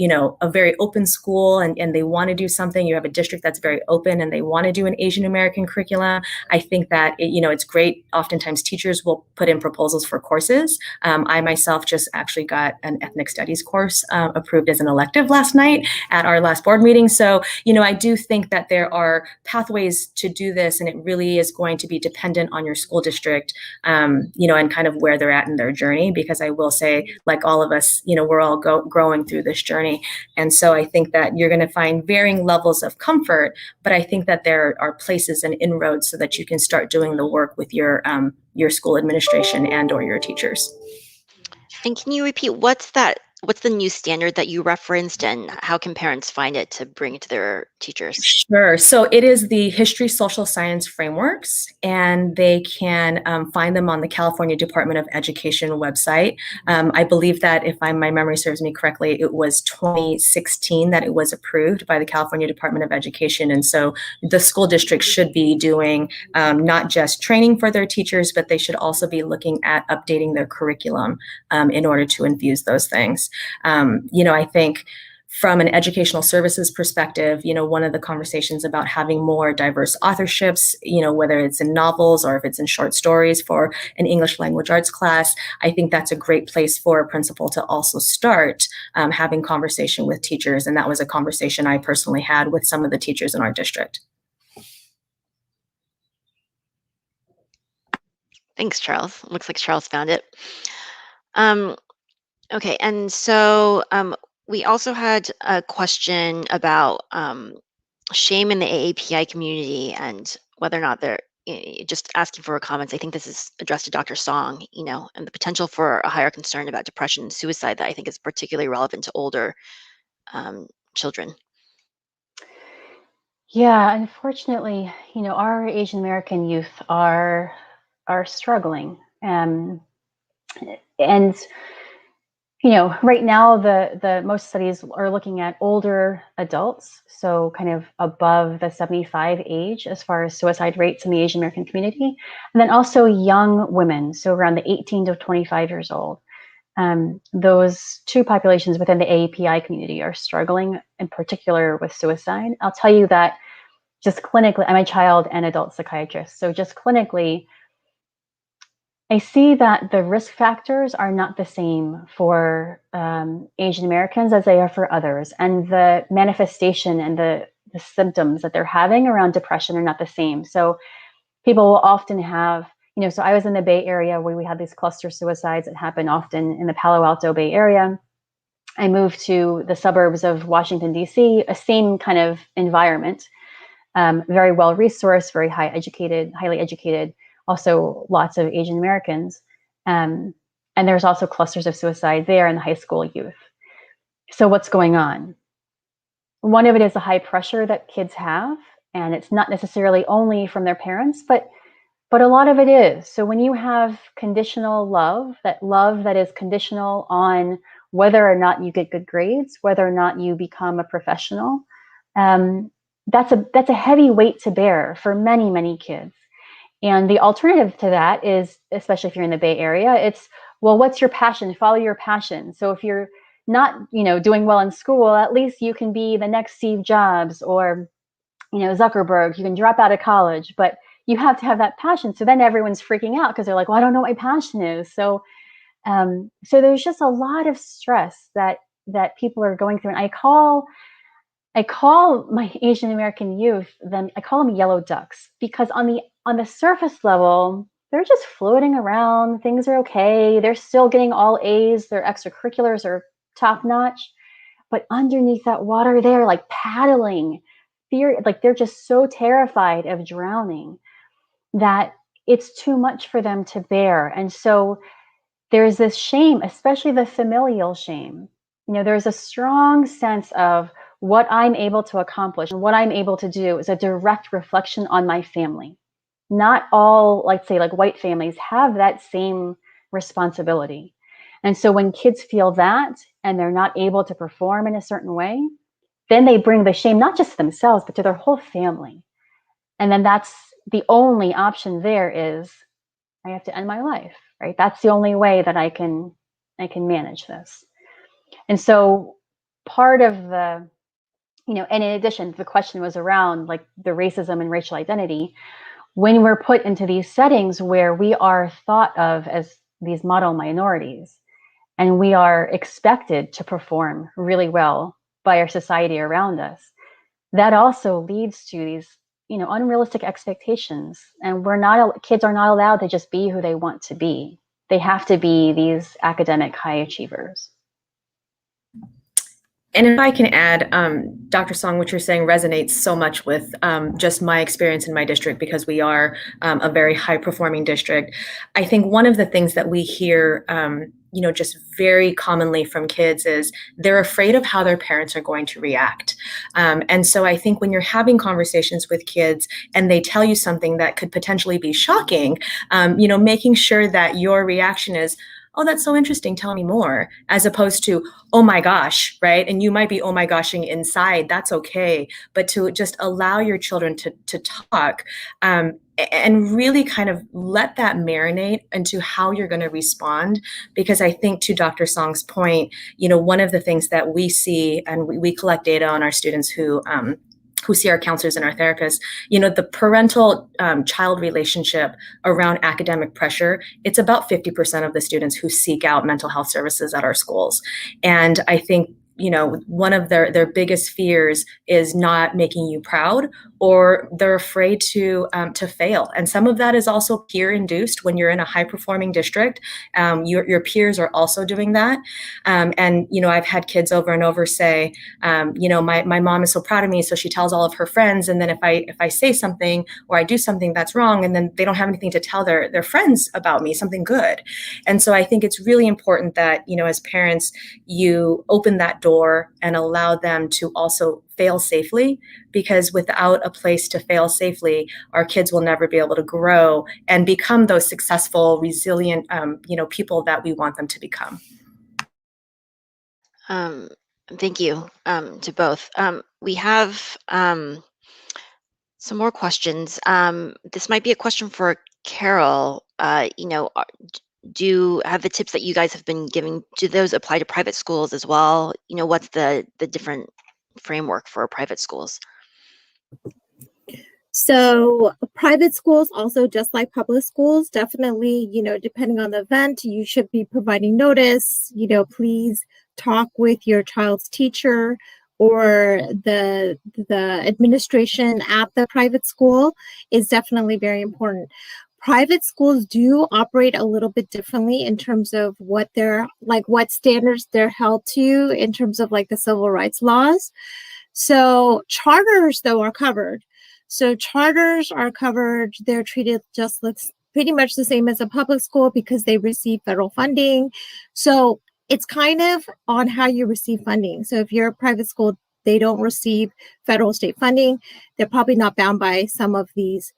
very open school and they want to do something, you have a district that's very open and they want to do an Asian American curriculum, I think that it's great. Oftentimes teachers will put in proposals for courses. I myself just actually got an ethnic studies course approved as an elective last night at our last board meeting. So, I do think that there are pathways to do this, and it really is going to be dependent on your school district, and kind of where they're at in their journey, because I will say, like all of us, we're all growing through this journey. And so I think that you're going to find varying levels of comfort, but I think that there are places and inroads so that you can start doing the work with your school administration and or your teachers. And can you repeat, what's the new standard that you referenced, and how can parents find it to bring it to their teachers? Sure. So it is the history social science frameworks, and they can find them on the California Department of Education website. I believe that, if my memory serves me correctly, it was 2016 that it was approved by the California Department of Education. And so the school district should be doing not just training for their teachers, but they should also be looking at updating their curriculum in order to infuse those things. I think From an educational services perspective, one of the conversations about having more diverse authorships, whether it's in novels or if it's in short stories for an English language arts class, I think that's a great place for a principal to also start having conversation with teachers. And that was a conversation I personally had with some of the teachers in our district. Thanks, Charles. Looks like Charles found it. Okay, and so we also had a question about shame in the AAPI community and whether or not they're just asking for comments. I think this is addressed to Dr. Song, and the potential for a higher concern about depression and suicide that I think is particularly relevant to older children. Yeah, unfortunately, our Asian American youth are struggling, and right now the most studies are looking at older adults, so kind of above the 75 age as far as suicide rates in the Asian American community, and then also young women, so around the 18 to 25 years old. Those two populations within the AAPI community are struggling in particular with suicide. I'll tell you that just clinically, I'm a child and adult psychiatrist, so just clinically, I see that the risk factors are not the same for Asian Americans as they are for others. And the manifestation and the symptoms that they're having around depression are not the same. So people will often have, so I was in the Bay Area where we had these cluster suicides that happen often in the Palo Alto Bay Area. I moved to the suburbs of Washington, D.C., a same kind of environment, very well-resourced, very highly educated, also lots of Asian Americans. And there's also clusters of suicide there in the high school youth. So what's going on? One of it is the high pressure that kids have, and it's not necessarily only from their parents, but a lot of it is. So when you have conditional love that is conditional on whether or not you get good grades, whether or not you become a professional, that's a heavy weight to bear for many, many kids. And the alternative to that is, especially if you're in the Bay Area, it's, well, what's your passion? Follow your passion. So if you're not, doing well in school, at least you can be the next Steve Jobs or, Zuckerberg. You can drop out of college, but you have to have that passion. So then everyone's freaking out because they're like, well, I don't know what my passion is. So there's just a lot of stress that people are going through. And I call my Asian American youth, I call them yellow ducks, because on the surface level, they're just floating around. Things are okay. They're still getting all A's. Their extracurriculars are top notch. But underneath that water, they're like paddling. Like they're just so terrified of drowning that it's too much for them to bear. And so there's this shame, especially the familial shame. There's a strong sense of what I'm able to accomplish and what I'm able to do is a direct reflection on my family. Not all, like white families have that same responsibility. And so when kids feel that and they're not able to perform in a certain way, then they bring the shame not just to themselves, but to their whole family. And then that's the only option there is, I have to end my life, right? That's the only way that I can manage this. And so part of the, and in addition, the question was around like the racism and racial identity. When we're put into these settings where we are thought of as these model minorities and we are expected to perform really well by our society around us, that also leads to these, unrealistic expectations. And kids are not allowed to just be who they want to be. They have to be these academic high achievers. And if I can add, Dr. Song, what you're saying resonates so much with just my experience in my district, because we are a very high performing district. I think one of the things that we hear, just very commonly from kids is they're afraid of how their parents are going to react. And so I think when you're having conversations with kids and they tell you something that could potentially be shocking, making sure that your reaction is, oh, that's so interesting, tell me more, as opposed to, oh my gosh, right? And you might be oh my goshing inside, that's okay. But to just allow your children to talk, and really kind of let that marinate into how you're going to respond. Because I think, to Dr. Song's point, one of the things that we see, and we collect data on our students who see our counselors and our therapists, the parental child relationship around academic pressure, it's about 50% of the students who seek out mental health services at our schools. And I think, one of their biggest fears is not making you proud, or they're afraid to fail. And some of that is also peer induced. When you're in a high performing district, your peers are also doing that. And I've had kids over and over say, my mom is so proud of me, so she tells all of her friends. And then if I say something or I do something that's wrong, and then they don't have anything to tell their friends about me, something good. And so I think it's really important that, as parents, you open that door and allow them to also fail safely, because without a place to fail safely, our kids will never be able to grow and become those successful, resilient, people that we want them to become. Thank you to both. We have some more questions. This might be a question for Carol. Do have the tips that you guys have been giving, do those apply to private schools as well? What's the different framework for private schools? So private schools also, just like public schools, definitely, depending on the event, you should be providing notice, please talk with your child's teacher or the administration at the private school is definitely very important. Private schools do operate a little bit differently in terms of what standards they're held to in terms of the civil rights laws. So charters, though, are covered. So charters are covered. They're treated just pretty much the same as a public school because they receive federal funding. So it's kind of on how you receive funding. So if you're a private school, they don't receive federal state funding, they're probably not bound by some of these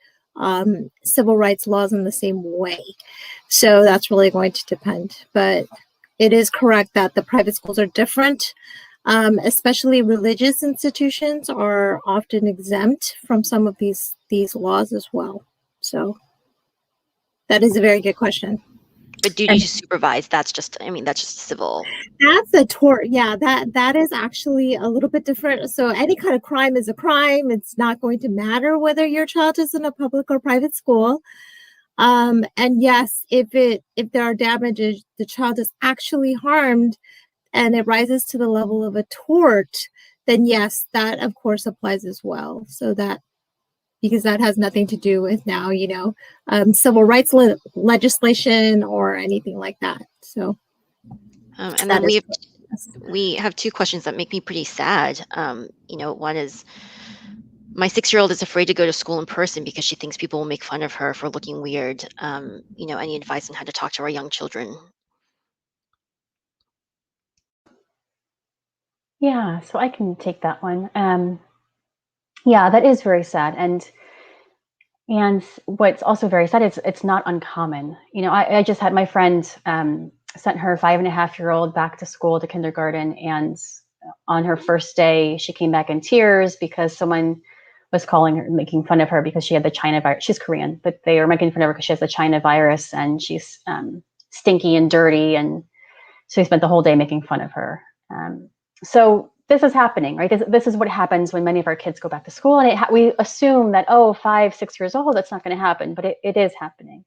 civil rights laws in the same way. So that's really going to depend. But it is correct that the private schools are different. Especially religious institutions are often exempt from some of these laws as well. So that is a very good question. But duty to supervise, that's just civil. That's a tort. Yeah, that is actually a little bit different. So any kind of crime is a crime. It's not going to matter whether your child is in a public or private school. And yes, if there are damages, the child is actually harmed, and it rises to the level of a tort, then yes, that of course applies as well. So that, because that has nothing to do with now, civil rights legislation or anything like that. So, and then we have two questions that make me pretty sad. One is, my 6-year-old is afraid to go to school in person because she thinks people will make fun of her for looking weird. Any advice on how to talk to our young children? Yeah, so I can take that one. Yeah, that is very sad. And what's also very sad is it's not uncommon. I just had my friend sent her 5.5-year-old back to school, to kindergarten. And on her first day, she came back in tears because someone was calling her, making fun of her because she had the China virus. She's Korean, but they were making fun of her because she has the China virus and she's stinky and dirty. And so he spent the whole day making fun of her. So this is happening, right? This is what happens when many of our kids go back to school. And we assume that, 5, 6 years old, that's not going to happen, but it is happening.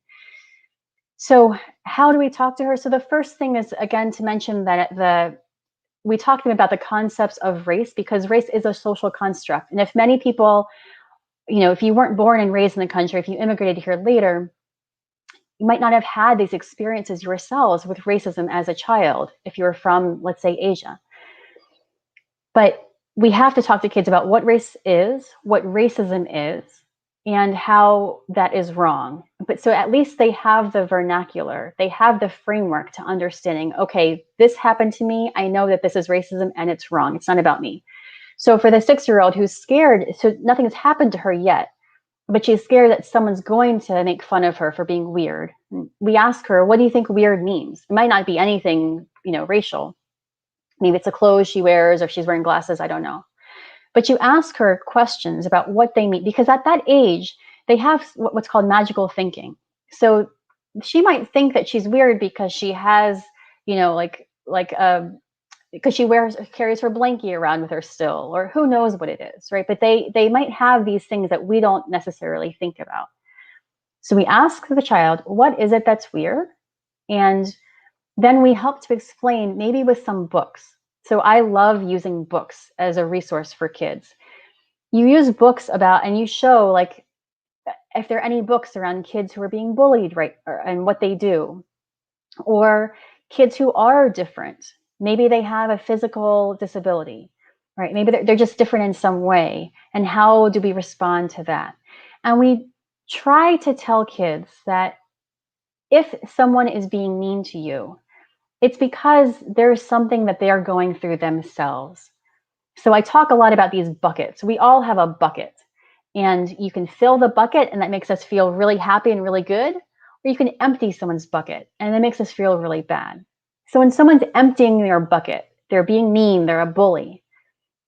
So how do we talk to her? So the first thing is, again, to mention that we talked to them about the concepts of race, because race is a social construct. And if many people, if you weren't born and raised in the country, if you immigrated here later, you might not have had these experiences yourselves with racism as a child, if you were from, let's say, Asia. But we have to talk to kids about what race is, what racism is, and how that is wrong. But so at least they have the vernacular, they have the framework to understanding, okay, this happened to me, I know that this is racism and it's wrong, it's not about me. So for the 6-year-old who's scared, so nothing has happened to her yet, but she's scared that someone's going to make fun of her for being weird. We ask her, what do you think weird means? It might not be anything, racial. Maybe it's a clothes she wears, or if she's wearing glasses, I don't know. But you ask her questions about what they mean, because at that age, they have what's called magical thinking. So she might think that she's weird because she has, because she carries her blankie around with her still, or who knows what it is, right? But they might have these things that we don't necessarily think about. So we ask the child, what is it that's weird? And then we help to explain, maybe with some books. So I love using books as a resource for kids. You use books about, and you show, like, if there are any books around kids who are being bullied, right, and what they do, or kids who are different. Maybe they have a physical disability, right? Maybe they're just different in some way. And how do we respond to that? And we try to tell kids that if someone is being mean to you, it's because there's something that they are going through themselves. So I talk a lot about these buckets. We all have a bucket, and you can fill the bucket, and that makes us feel really happy and really good. Or you can empty someone's bucket, and it makes us feel really bad. So when someone's emptying their bucket, they're being mean, they're a bully,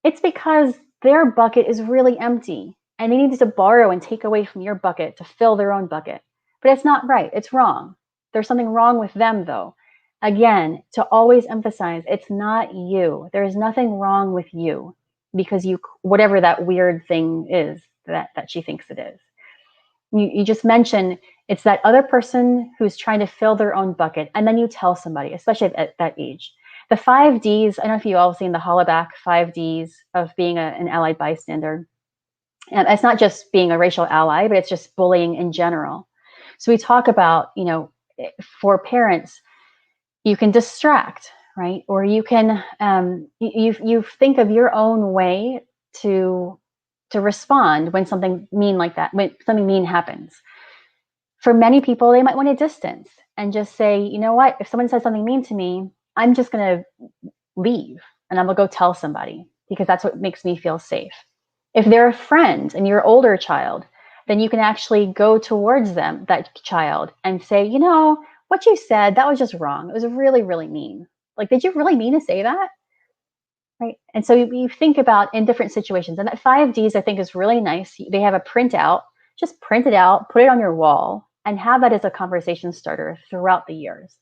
it's because their bucket is really empty, and they need to borrow and take away from your bucket to fill their own bucket. But it's not right. It's wrong. There's something wrong with them, though. Again, to always emphasize, it's not you. There is nothing wrong with you, because you, whatever that weird thing is that she thinks it is. You just mentioned it's that other person who's trying to fill their own bucket, and then you tell somebody, especially at that age. The 5 Ds, I don't know if you all seen the Hollaback 5 Ds of being an allied bystander. And it's not just being a racial ally, but it's just bullying in general. So we talk about, for parents, you can distract, right? Or you can, you think of your own way to respond when something mean like that, when something mean happens. For many people, they might want to distance and just say, you know what, if someone says something mean to me, I'm just going to leave and I'm going to go tell somebody, because that's what makes me feel safe. If they're a friend and you're an older child, then you can actually go towards them, that child, and say, what you said, that was just wrong. It was really, really mean. Like, did you really mean to say that? Right. And so you think about in different situations, and that 5 Ds I think is really nice. They have a printout, just print it out, put it on your wall, and have that as a conversation starter throughout the years.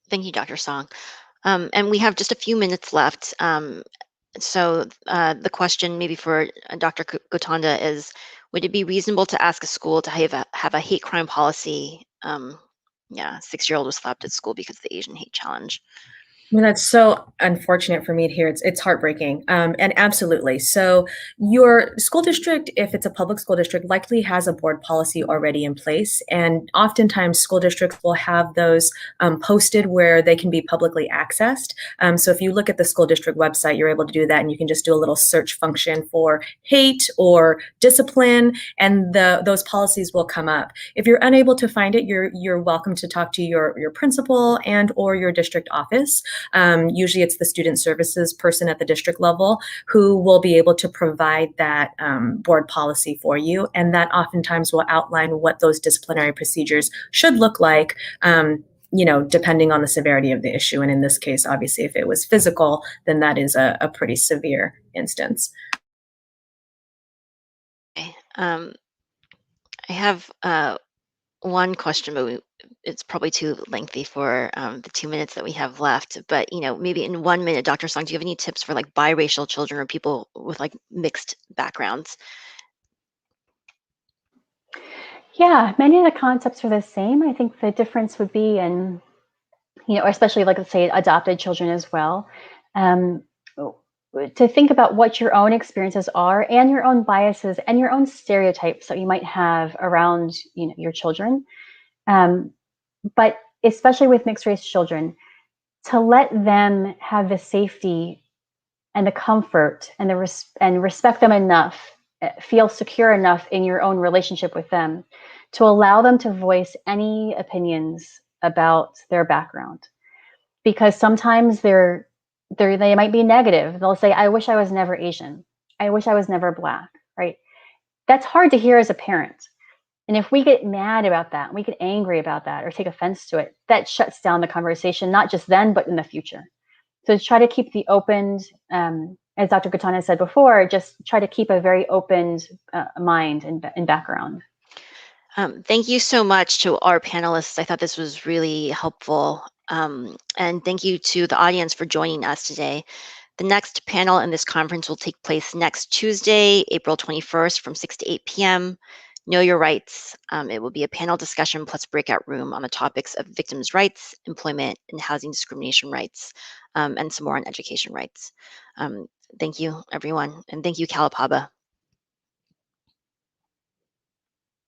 Thank you, Dr. Song. And we have just a few minutes left. So the question maybe for Dr. Gotanda is, would it be reasonable to ask a school to have a hate crime policy? 6-year-old was slapped at school because of the Asian hate challenge. I mean, that's so unfortunate for me to hear. It's heartbreaking. And absolutely. So your school district, if it's a public school district, likely has a board policy already in place. And oftentimes school districts will have those posted where they can be publicly accessed. So if you look at the school district website, you're able to do that, and you can just do a little search function for hate or discipline, and those policies will come up. If you're unable to find it, you're welcome to talk to your principal and or your district office. Usually it's the student services person at the district level who will be able to provide that board policy for you. And that oftentimes will outline what those disciplinary procedures should look like, depending on the severity of the issue. And in this case, obviously, if it was physical, then that is a pretty severe instance. Okay. I have one question, but it's probably too lengthy for the 2 minutes that we have left. But maybe in 1 minute, Dr. Song, do you have any tips for like biracial children or people with like mixed backgrounds? Yeah, many of the concepts are the same. I think the difference would be in, especially like, let's say, adopted children as well, to think about what your own experiences are and your own biases and your own stereotypes that you might have around, your children. But especially with mixed race children, to let them have the safety and the comfort and and respect them enough, feel secure enough in your own relationship with them, to allow them to voice any opinions about their background. Because sometimes they might be negative. They'll say, I wish I was never Asian. I wish I was never Black, right? That's hard to hear as a parent. And if we get mad about that, we get angry about that, or take offense to it, that shuts down the conversation, not just then, but in the future. So try to keep the open as Dr. Gotanda said before, just try to keep a very open mind and background. Thank you so much to our panelists. I thought this was really helpful. And thank you to the audience for joining us today. The next panel in this conference will take place next Tuesday, April 21st from 6 to 8 p.m. Know Your Rights. It will be a panel discussion plus breakout room on the topics of victims' rights, employment, and housing discrimination rights, and some more on education rights. Thank you, everyone, and thank you, Cal-APABA.